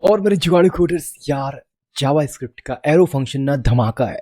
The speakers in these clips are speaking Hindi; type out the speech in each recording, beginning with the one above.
और मेरे जुगाड़ू कोडर्स यार, जावास्क्रिप्ट का एरो फंक्शन ना धमाका है।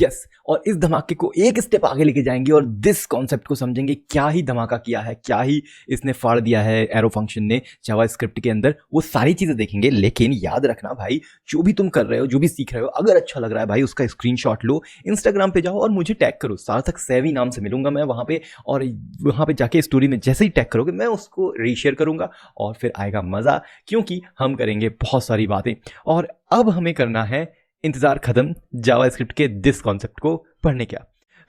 यस, और इस धमाके को एक स्टेप आगे लेके जाएंगे और दिस कॉन्सेप्ट को समझेंगे। क्या ही धमाका किया है, क्या ही इसने फाड़ दिया है एरो फंक्शन ने जावास्क्रिप्ट के अंदर, वो सारी चीज़ें देखेंगे। लेकिन याद रखना भाई, जो भी तुम कर रहे हो, जो भी सीख रहे हो, अगर अच्छा लग रहा है भाई, उसका स्क्रीनशॉट लो, इंस्टाग्राम पे जाओ और मुझे टैग करो। सार्थक सैवी नाम से मिलूंगा मैं वहाँ पे, और वहाँ पे जाके स्टोरी में जैसे ही टैग करोगे मैं उसको रीशेयर करूंगा और फिर आएगा मज़ा, क्योंकि हम करेंगे बहुत सारी बातें। और अब हमें करना है इंतजार खत्म जावास्क्रिप्ट के दिस कॉन्सेप्ट को पढ़ने का।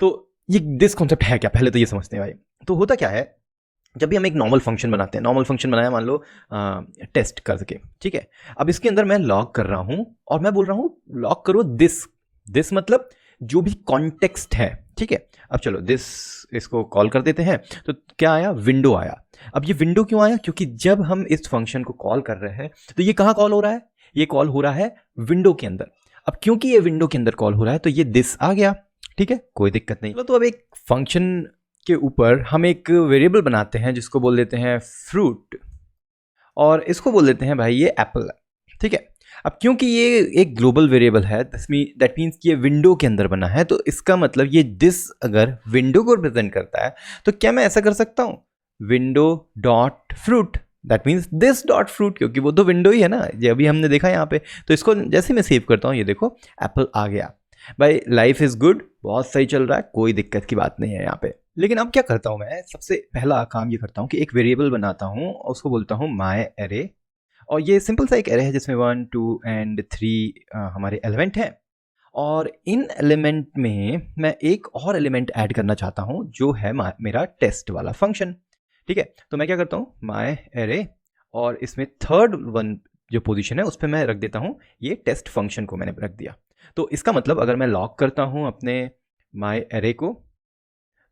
तो ये दिस कॉन्सेप्ट है क्या, पहले तो ये समझते हैं भाई। तो होता क्या है, जब भी हम एक नॉर्मल फंक्शन बनाते हैं, नॉर्मल फंक्शन बनाया मान लो टेस्ट कर सके, ठीक है। अब इसके अंदर मैं लॉग कर रहा हूं और मैं बोल रहा हूं लॉग करो दिस। दिस मतलब जो भी कॉन्टेक्स्ट है, ठीक है। अब चलो दिस, इसको कॉल कर देते हैं। तो क्या आया, विंडो आया। अब ये विंडो क्यों आया, क्योंकि जब हम इस फंक्शन को कॉल कर रहे हैं तो ये कहाँ कॉल हो रहा है, ये कॉल हो रहा है विंडो के अंदर। अब क्योंकि ये विंडो के अंदर कॉल हो रहा है तो ये दिस आ गया, ठीक है, कोई दिक्कत नहीं। तो अब एक फंक्शन के ऊपर हम एक वेरिएबल बनाते हैं जिसको बोल देते हैं फ्रूट, और इसको बोल देते हैं भाई ये एप्पल, ठीक है। अब क्योंकि ये एक ग्लोबल वेरिएबल है, दैट मीन्स कि ये विंडो के अंदर बना है, तो इसका मतलब ये दिस अगर विंडो को रिप्रेजेंट करता है तो क्या मैं ऐसा कर सकता हूँ, window dot fruit, that means this dot fruit, क्योंकि वो तो विंडो ही है ना, ये अभी हमने देखा यहाँ पे। तो इसको जैसे मैं सेव करता हूँ, ये देखो एप्पल आ गया भाई। लाइफ इज गुड, बहुत सही चल रहा है, कोई दिक्कत की बात नहीं है यहाँ पे। लेकिन अब क्या करता हूँ मैं, सबसे पहला काम ये करता हूँ कि एक वेरिएबल बनाता हूँ और उसको बोलता हूँ माई एरे। और ये सिंपल सा एक एरे है जिसमें 1 2 एंड 3 हमारे एलिमेंट हैं। और इन एलिमेंट में मैं एक और एलिमेंट ऐड करना चाहता हूँ जो है मेरा टेस्ट वाला फंक्शन, ठीक है। तो मैं क्या करता हूँ, माई एरे, और इसमें थर्ड वन जो पोजीशन है उस पर मैं रख देता हूँ ये टेस्ट फंक्शन को मैंने रख दिया। तो इसका मतलब अगर मैं लॉक करता हूँ अपने माई एरे को,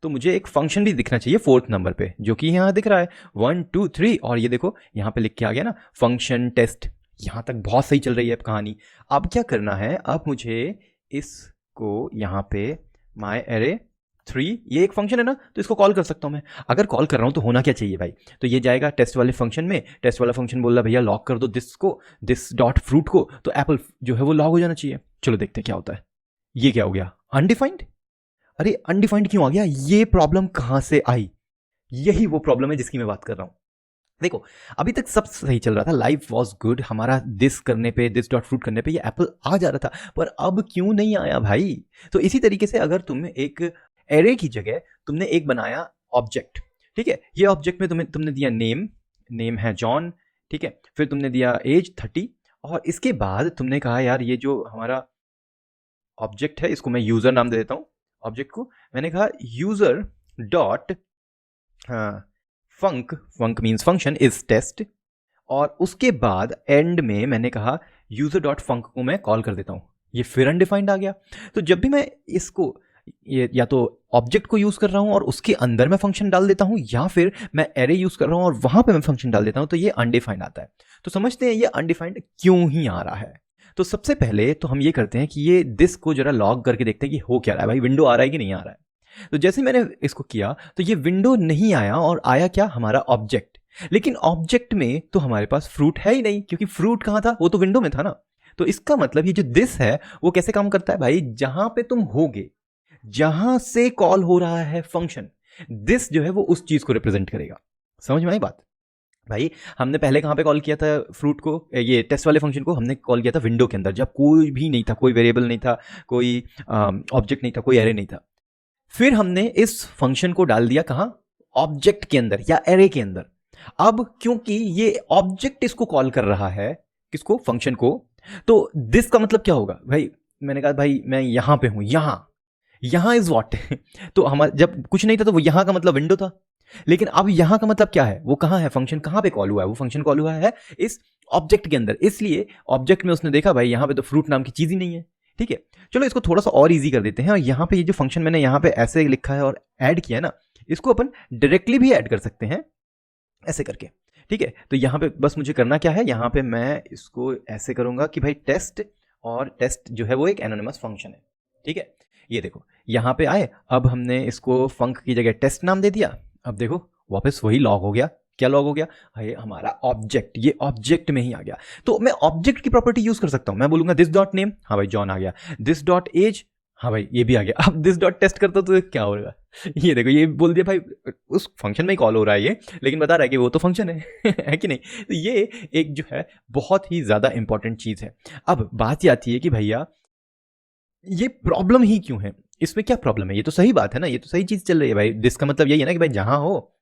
तो मुझे एक फंक्शन भी दिखना चाहिए फोर्थ नंबर पे, जो कि यहाँ दिख रहा है 1 2 3। और ये देखो यहाँ पे लिख के आ गया ना, फंक्शन टेस्ट। यहाँ तक बहुत सही चल रही है अब कहानी। अब क्या करना है, अब मुझे इसको यहाँ पे माई एरे 3, ये एक फंक्शन है ना, तो इसको कॉल कर सकता हूँ मैं। अगर कॉल कर रहा हूँ तो होना क्या चाहिए भाई, तो ये जाएगा टेस्ट वाले फंक्शन में। टेस्ट वाला फंक्शन बोल रहा भैया लॉक कर दो दिस को, दिस डॉट फ्रूट को, तो एप्पल जो है वो लॉक हो जाना चाहिए। चलो देखते हैं क्या होता है। ये क्या हो गया, अनडिफाइंड। अरे अनडिफाइंड क्यों आ गया, ये प्रॉब्लम कहां से आई, यही वो प्रॉब्लम है जिसकी मैं बात कर रहा हूं। देखो अभी तक सब सही चल रहा था, लाइफ वॉज गुड, हमारा दिस करने पे, दिस डॉट फ्रूट करने पे ये एप्पल आ जा रहा था, पर अब क्यों नहीं आया भाई। तो इसी तरीके से अगर तुम एक एरे की जगह तुमने एक बनाया ऑब्जेक्ट, ठीक है। ये ऑब्जेक्ट में तुमने दिया नेम, नेम है जॉन, ठीक है। फिर तुमने दिया एज 30, और इसके बाद तुमने कहा यार ये जो हमारा ऑब्जेक्ट है इसको मैं यूजर नाम दे देता हूं। ऑब्जेक्ट को मैंने कहा user dot func, func means function is test, और उसके बाद एंड में मैंने कहा यूजर डॉट फंक को मैं कॉल कर देता हूं। ये फिर अनडिफाइंड आ गया। तो जब भी मैं इसको ये या तो ऑब्जेक्ट को यूज कर रहा हूं और उसके अंदर मैं फंक्शन डाल देता हूं, या फिर मैं एरे यूज कर रहा हूं और वहां पे मैं फंक्शन डाल देता हूं, तो ये अनडिफाइंड आता है। तो समझते हैं ये अनडिफाइंड क्यों ही आ रहा है। तो सबसे पहले तो हम ये करते हैं कि ये दिस को जरा लॉग करके देखते हैं कि हो क्या रहा है भाई, विंडो आ रहा है कि नहीं आ रहा है। तो जैसे मैंने इसको किया तो ये विंडो नहीं आया, और आया क्या, हमारा ऑब्जेक्ट। लेकिन ऑब्जेक्ट में तो हमारे पास फ्रूट है ही नहीं, क्योंकि फ्रूट कहाँ था, वो तो विंडो में था ना। तो इसका मतलब ये जो दिस है वो कैसे काम करता है भाई, जहां पे तुम होगे, जहां से कॉल हो रहा है फंक्शन, दिस जो है वो उस चीज को रिप्रेजेंट करेगा। समझ में आई बात भाई। हमने पहले कहां पे कॉल किया था फ्रूट को, ये टेस्ट वाले फंक्शन को हमने कॉल किया था विंडो के अंदर, जब कोई भी नहीं था, कोई वेरिएबल नहीं था, कोई ऑब्जेक्ट नहीं था, कोई एरे नहीं था। फिर हमने इस फंक्शन को डाल दिया कहां, ऑब्जेक्ट के अंदर या एरे के अंदर। अब क्योंकि ये ऑब्जेक्ट इसको कॉल कर रहा है, किसको, फंक्शन को, तो दिस का मतलब क्या होगा भाई। मैंने कहा भाई मैं यहां पे हूं, यहां इज वॉट तो हमारा जब कुछ नहीं था तो वो यहां का मतलब विंडो था। लेकिन अब यहां का मतलब क्या है, वो कहां है, फंक्शन कहां पे कॉल हुआ है, वो फंक्शन कॉल हुआ है इस ऑब्जेक्ट के अंदर। इसलिए ऑब्जेक्ट में उसने देखा भाई यहां पे तो फ्रूट नाम की चीज ही नहीं है, ठीक है। चलो इसको थोड़ा सा और इजी कर देते हैं, और यहां पे ये जो फंक्शन मैंने यहां पे ऐसे लिखा है और ऐड किया है ना, इसको अपन डायरेक्टली भी ऐड कर सकते हैं ऐसे करके, ठीक है। तो यहां पे बस मुझे करना क्या है, यहां पे मैं इसको ऐसे करूंगा कि भाई टेस्ट, और टेस्ट जो है वो एक एनोनिमस फंक्शन है, ठीक है। ये देखो यहां पे आए, अब हमने इसको फंक की जगह टेस्ट नाम दे दिया। अब देखो वापस वही लॉग हो गया, क्या लॉग हो गया? ये हमारा ऑब्जेक्ट, ये ऑब्जेक्ट में ही आ गया। तो मैं ऑब्जेक्ट की प्रॉपर्टी यूज कर सकता हूं। मैं बोलूंगा दिस डॉट नेम, हाँ भाई जॉन आ गया। दिस डॉट एज, हाँ भाई ये भी आ गया। अब दिस डॉट टेस्ट करता तो क्या होगा? ये देखो, ये बोल दिया भाई उस फंक्शन में ही कॉल हो रहा है ये, लेकिन बता रहा है कि वो तो फंक्शन है है कि नहीं? तो ये एक जो है बहुत ही ज्यादा इंपॉर्टेंट चीज है। अब बात ये आती है कि भैया ये प्रॉब्लम ही क्यों है, इसमें क्या प्रॉब्लम है? ये तो सही बात है ना, ये तो सही चीज चल रही है भाई। दिस का मतलब यही है ना कि भाई जहां हो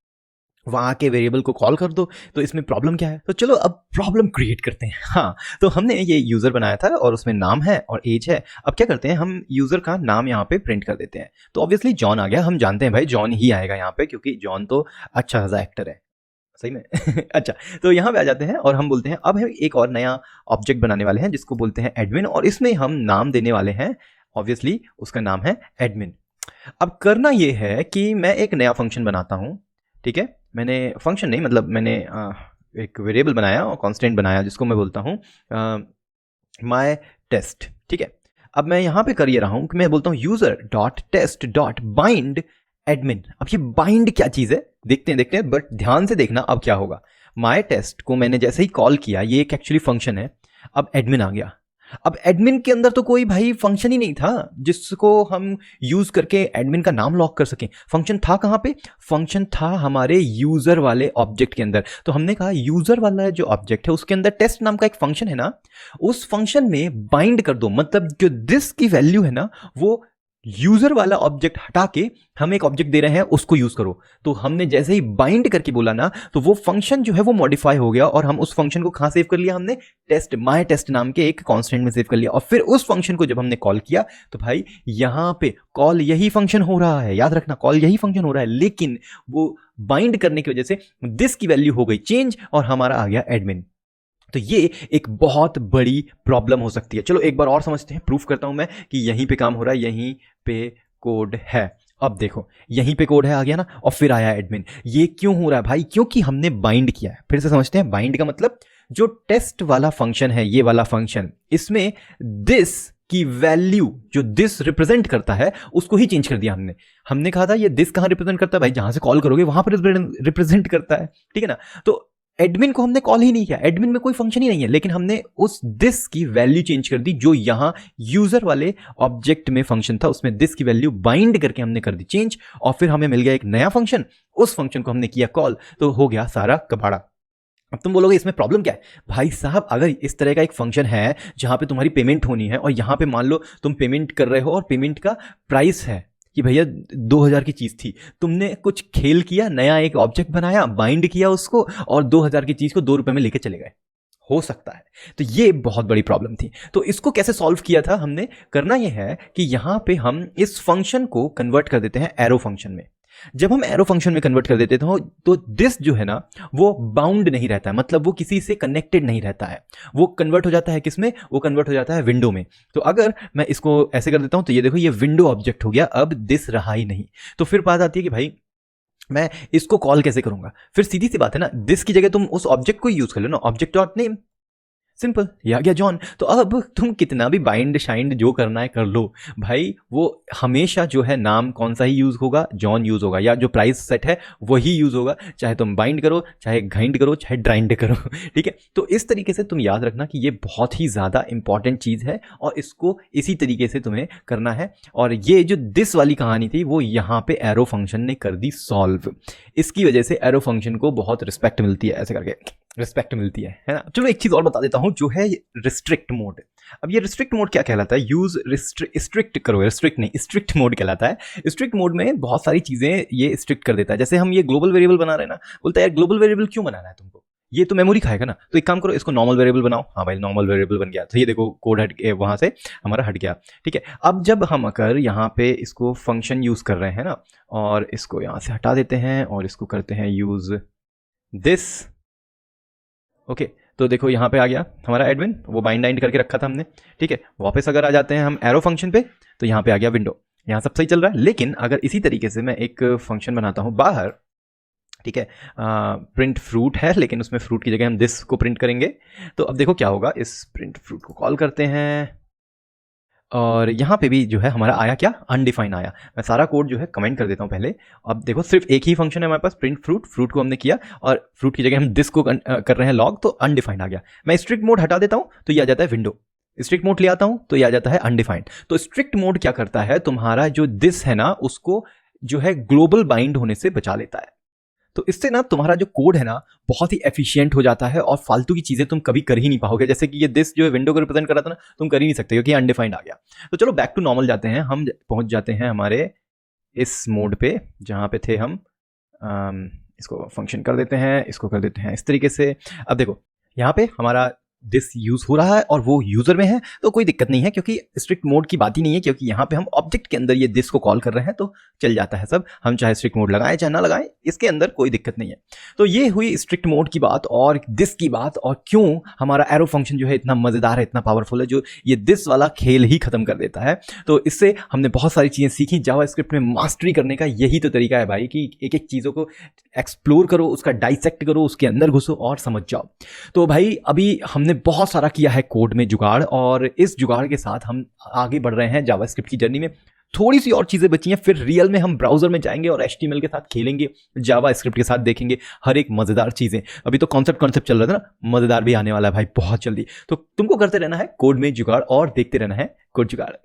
वहां के वेरिएबल को कॉल कर दो, तो इसमें प्रॉब्लम क्या है? तो चलो अब प्रॉब्लम क्रिएट करते हैं। हाँ, तो हमने ये यूजर बनाया था और उसमें नाम है और एज है। अब क्या करते हैं, हम यूजर का नाम यहाँ पे प्रिंट कर देते हैं। तो ऑब्वियसली जॉन आ गया, हम जानते हैं भाई जॉन ही आएगा यहाँ पे, क्योंकि जॉन तो अच्छा खासा एक्टर है सही में अच्छा, तो यहाँ पे आ जाते हैं और हम बोलते हैं अब हम एक और नया ऑब्जेक्ट बनाने वाले हैं जिसको बोलते हैं एडमिन, और इसमें हम नाम देने वाले हैं, ऑब्वियसली उसका नाम है एडमिन। अब करना ये है कि मैं एक नया फंक्शन बनाता हूँ, ठीक है? मैंने फंक्शन नहीं, मतलब मैंने एक वेरिएबल बनाया और कांस्टेंट बनाया जिसको मैं बोलता हूँ माय टेस्ट, ठीक है? अब मैं यहाँ पे कर ये रहा हूँ कि मैं बोलता हूँ user dot test dot bind admin. अब ये बाइंड क्या चीज है देखते हैं, बट ध्यान से देखना अब क्या होगा। माय टेस्ट को मैंने जैसे ही कॉल किया, ये एक एक्चुअली फंक्शन है, अब एडमिन आ गया। अब एडमिन के अंदर तो कोई भाई फंक्शन ही नहीं था जिसको हम यूज करके एडमिन का नाम लॉक कर सकें। फंक्शन था कहां पे? फंक्शन था हमारे यूजर वाले ऑब्जेक्ट के अंदर। तो हमने कहा यूजर वाला जो ऑब्जेक्ट है उसके अंदर टेस्ट नाम का एक फंक्शन है ना, उस फंक्शन में बाइंड कर दो, मतलब जो दिस की वैल्यू है ना वो यूजर वाला ऑब्जेक्ट हटा के हम एक ऑब्जेक्ट दे रहे हैं उसको यूज करो। तो हमने जैसे ही बाइंड करके बोला ना, तो वो फंक्शन जो है वो मॉडिफाई हो गया और हम उस फंक्शन को कहां सेव कर लिया? हमने टेस्ट, माय टेस्ट नाम के एक कांस्टेंट में सेव कर लिया। और फिर उस फंक्शन को जब हमने कॉल किया तो भाई यहां पे कॉल यही फंक्शन हो रहा है, याद रखना कॉल यही फंक्शन हो रहा है, लेकिन वो बाइंड करने की वजह से दिस की वैल्यू हो गई चेंज और हमारा आ गया एडमिन। तो ये एक बहुत बड़ी प्रॉब्लम हो सकती है। चलो एक बार और समझते हैं, प्रूफ करता हूं मैं कि यहीं पे काम हो रहा है, यहीं पे कोड है। अब देखो यहीं पे कोड है, आ गया ना, और फिर आया एडमिन। ये क्यों हो रहा है भाई? क्योंकि हमने बाइंड किया है। फिर से समझते हैं, बाइंड का मतलब जो टेस्ट वाला फंक्शन है, ये वाला फंक्शन, इसमें दिस की वैल्यू जो दिस रिप्रेजेंट करता है उसको ही चेंज कर दिया हमने। हमने कहा था ये दिस कहां रिप्रेजेंट करता है भाई? जहां से कॉल करोगे वहां पर रिप्रेजेंट करता है, ठीक है ना? तो एडमिन को हमने कॉल ही नहीं किया, एडमिन में कोई फंक्शन ही नहीं है, लेकिन हमने उस दिस की वैल्यू चेंज कर दी जो यहां यूजर वाले ऑब्जेक्ट में फंक्शन था, उसमें दिस की वैल्यू बाइंड करके हमने कर दी चेंज, और फिर हमें मिल गया एक नया फंक्शन, उस फंक्शन को हमने किया कॉल, तो हो गया सारा कबाड़ा। अब तुम बोलोगे इसमें प्रॉब्लम क्या है? भाई साहब अगर इस तरह का एक फंक्शन है जहां पे तुम्हारी पेमेंट होनी है और यहां पे मान लो तुम पेमेंट कर रहे हो और पेमेंट का प्राइस है कि भैया 2000 की चीज थी, तुमने कुछ खेल किया, नया एक ऑब्जेक्ट बनाया, बाइंड किया उसको और 2000 की चीज को 2 रुपए में लेके चले गए, हो सकता है। तो ये बहुत बड़ी प्रॉब्लम थी। तो इसको कैसे सॉल्व किया था हमने? करना यह है कि यहां पे हम इस फंक्शन को कन्वर्ट कर देते हैं एरो फंक्शन में। जब हम एरो फंक्शन में कन्वर्ट कर देते थे तो दिस जो है ना वो बाउंड नहीं रहता है, मतलब वो किसी से कनेक्टेड नहीं रहता है, वो कन्वर्ट हो जाता है किसमें? वो कन्वर्ट हो जाता है विंडो में। तो अगर मैं इसको ऐसे कर देता हूं तो ये देखो ये विंडो ऑब्जेक्ट हो गया, अब दिस रहा ही नहीं। तो फिर बात आती है कि भाई मैं इसको कॉल कैसे करूंगा? फिर सीधी सी बात है ना, दिस की जगह तुम उस ऑब्जेक्ट को यूज कर लो ना, ऑब्जेक्ट डॉट नेम, सिंपल, ये आ गया जॉन। तो अब तुम कितना भी बाइंड शाइंड जो करना है कर लो भाई, वो हमेशा जो है नाम कौन सा ही यूज होगा? जॉन यूज होगा, या जो प्राइस सेट है वही यूज होगा, चाहे तुम बाइंड करो, चाहे घाइंड करो, चाहे ड्राइंड करो ठीक है? तो इस तरीके से तुम याद रखना कि ये बहुत ही ज्यादा इंपॉर्टेंट चीज है और इसको इसी तरीके से तुम्हें करना है। और ये जो दिस वाली कहानी थी वो यहाँ पे एरो फंक्शन ने कर दी सॉल्व। इसकी वजह से एरो फंक्शन को बहुत रिस्पेक्ट मिलती है, ऐसे करके रिस्पेक्ट मिलती है ना? चलो एक चीज और बता देता हूं जो है रिस्ट्रिक्ट मोड। अब ये रिस्ट्रिक्ट मोड क्या कहलाता है? यूज रिस्ट्रिक्ट करो, रिस्ट्रिक्ट नहीं, स्ट्रिक्ट मोड कहलाता है। स्ट्रिक्ट मोड में बहुत सारी चीजें ये स्ट्रिक्ट कर देता है। जैसे हम ये ग्लोबल वेरिएबल बना रहे हैं ना, बोलता है यार ग्लोबल वेरिएबल क्यों बनाना है तुमको, ये तो मेमोरी खाएगा ना, तो एक काम करो इसको नॉर्मल वेरिएबल बनाओ। हाँ भाई नॉर्मल वेरिएबल बन गया, तो ये देखो कोड हट वहां से हमारा हट गया, ठीक है? अब जब हम अगर यहाँ पे इसको फंक्शन यूज कर रहे हैं ना, और इसको यहाँ से हटा देते हैं और इसको करते हैं यूज दिस, ओके, तो देखो यहाँ पे आ गया हमारा एडमिन, वो बाइंड करके रखा था हमने, ठीक है? वापस अगर आ जाते हैं हम एरो फंक्शन पे, तो यहाँ पे आ गया विंडो, यहाँ सब सही चल रहा है। लेकिन अगर इसी तरीके से मैं एक फंक्शन बनाता हूँ बाहर, ठीक है, प्रिंट फ्रूट है, लेकिन उसमें फ्रूट की जगह हम दिस को प्रिंट करेंगे, तो अब देखो क्या होगा। इस प्रिंट फ्रूट को कॉल करते हैं, और यहाँ पे भी जो है हमारा आया क्या, अनडिफाइन आया। मैं सारा कोड जो है कमेंट कर देता हूँ पहले। अब देखो सिर्फ एक ही फंक्शन है हमारे पास, प्रिंट फ्रूट, फ्रूट को हमने किया और फ्रूट की जगह हम दिस को कर रहे हैं लॉग, तो अनडिफाइंड आ गया। मैं स्ट्रिक्ट मोड हटा देता हूँ तो ये आ जाता है विंडो, स्ट्रिक्ट मोड ले आता हूँ तो ये आ जाता है अनडिफाइंड। तो स्ट्रिक्ट मोड क्या करता है, तुम्हारा जो दिस है ना उसको जो है ग्लोबल बाइंड होने से बचा लेता है। तो इससे ना तुम्हारा जो कोड है ना बहुत ही एफिशिएंट हो जाता है और फालतू की चीजें तुम कभी कर ही नहीं पाओगे। जैसे कि ये दिस जो है विंडो को रिप्रेजेंट कर रहा था ना, तुम कर ही नहीं सकते क्योंकि अनडिफाइंड आ गया। तो चलो बैक टू नॉर्मल जाते हैं, हम पहुंच जाते हैं हमारे इस मोड पे जहां पे थे हम। इसको फंक्शन कर देते हैं, इसको कर देते हैं इस तरीके से। अब देखो यहाँ पे हमारा दिस यूज हो रहा है और वो यूजर में है, तो कोई दिक्कत नहीं है क्योंकि स्ट्रिक्ट मोड की बात ही नहीं है, क्योंकि यहाँ पे हम ऑब्जेक्ट के अंदर ये दिस को कॉल कर रहे हैं तो चल जाता है सब। हम चाहे स्ट्रिक्ट मोड लगाएं चाहे ना लगाएं, इसके अंदर कोई दिक्कत नहीं है। तो ये हुई स्ट्रिक्ट मोड की बात और दिस की बात, और क्यों हमारा एरो फंक्शन जो है इतना मजेदार है, इतना पावरफुल है, जो ये दिस वाला खेल ही खत्म कर देता है। तो इससे हमने बहुत सारी चीजें सीखी। जावास्क्रिप्ट में मास्टरी करने का यही तो तरीका है भाई, कि एक एक चीजों को एक्सप्लोर करो, उसका डाइसेक्ट करो, उसके अंदर घुसो और समझ जाओ। तो भाई अभी हमने बहुत सारा किया है कोड में जुगाड़, और इस जुगाड़ के साथ हम आगे बढ़ रहे हैं जावास्क्रिप्ट की जर्नी में। थोड़ी सी और चीजें बची हैं, फिर रियल में हम ब्राउजर में जाएंगे और HTML के साथ खेलेंगे, जावास्क्रिप्ट के साथ देखेंगे हर एक मजेदार चीजें। अभी तो कॉन्सेप्ट चल रहा था ना, मजेदार भी आने वाला है भाई बहुत जल्दी। तो तुमको करते रहना है कोड में जुगाड़ और देखते रहना है कोड जुगाड़।